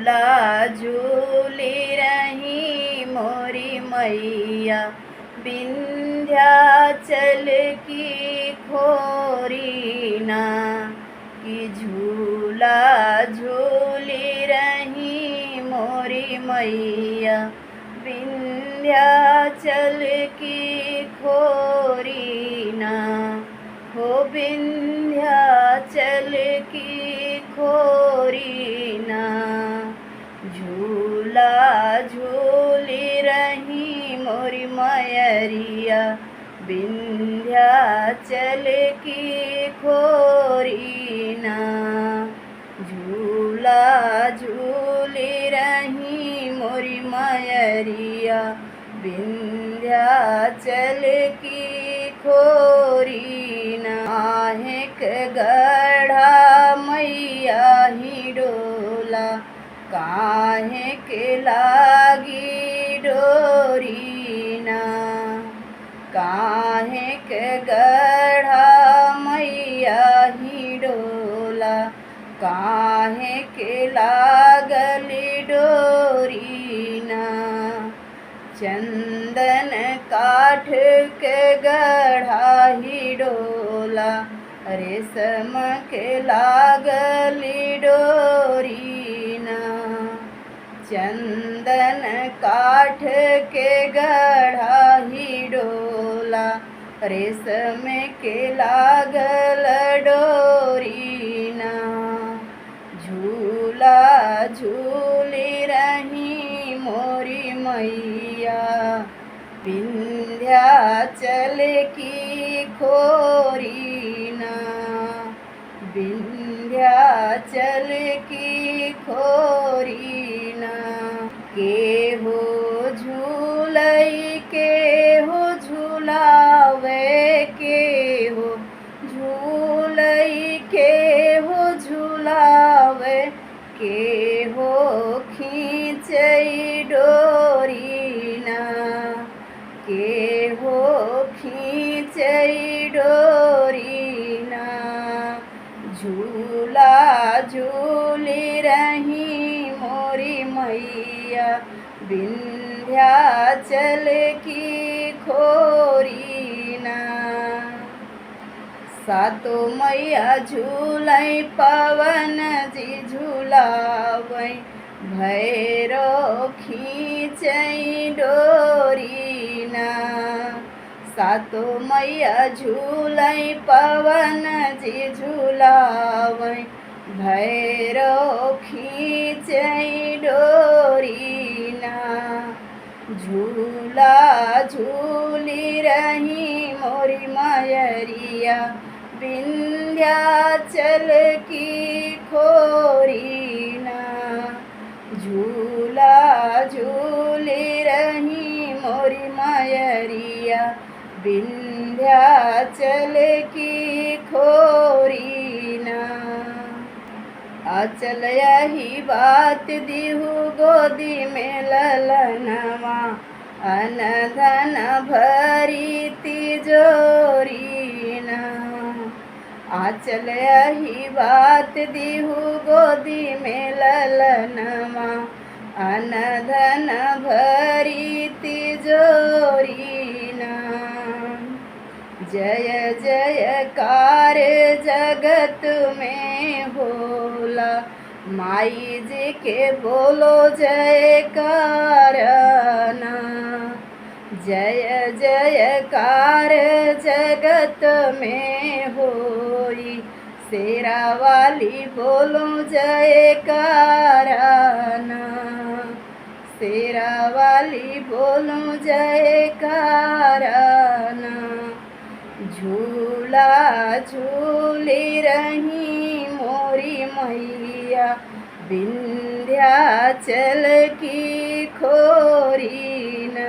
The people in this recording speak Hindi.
झूला झूली रही मोरी मैया, विंध्याचल की खोरी ना। कि झूला झूली रही मोरी मैया, विंध्याचल की खोरी ना। हो विंध्याचल की खोरी ना। झूला झूली रही मोरी मयरिया, विंध्याचल की खोरी ना। झूला झूली रही मोरी मयरिया, विंध्याचल की खोरी ना। आहेक गढ़ा मैया ही डोला, काहे के लागी डोरी ना। काहे के गढ़ा मैया ही डोला, काहे के लागली डोरी ना। चंदन काठ के गढ़ा ही डोला, रेशम के लागली डोरी ना। चंदन काठ के गढ़ा ही डोला, रेशम के लागल डोरी ना। झूला झूली रही मोरी मैया, विंध्याचल की खोरी ना। विंध्याचल की खोरी ना। केहो झूलई केहो झूलावे, केहो झूलई केहो झूलावे, केहो खींचई डोरी ना। केहो खींचई डोरी ना। झूला झूली रही मोरी मैया, विंध्याचल की खोरी ना। सातो मैया झूलई पवन जी झूलावै, भैरो खींचई डोरी ना। सातो मैया झूलई पवन जी झूलावै, भैरो खींचई डोरी ना। झूला झूली रही मोरी मयरिया, विंध्याचल की खोरी ना। झूला झूली रही मोरी मयरिया, विंध्याचल की खोरी ना। अचल यही बात दिहु गोदी में ललनवा, अन धन भरी तिजोरी ना। आचल यही बात दिहु गोदी में ललनवा, अन धन भरी तिजोरी ना। जय जयकार जगत में होला, माई जी के बोलो जयकार ना। जय जयकार जगत में होई, शेरा वाली बोलो जयकार ना। शेरा वाली बोलो जयकार ना। झूला झूली रही मोरी मैया, विंध्याचल की खोरी ना।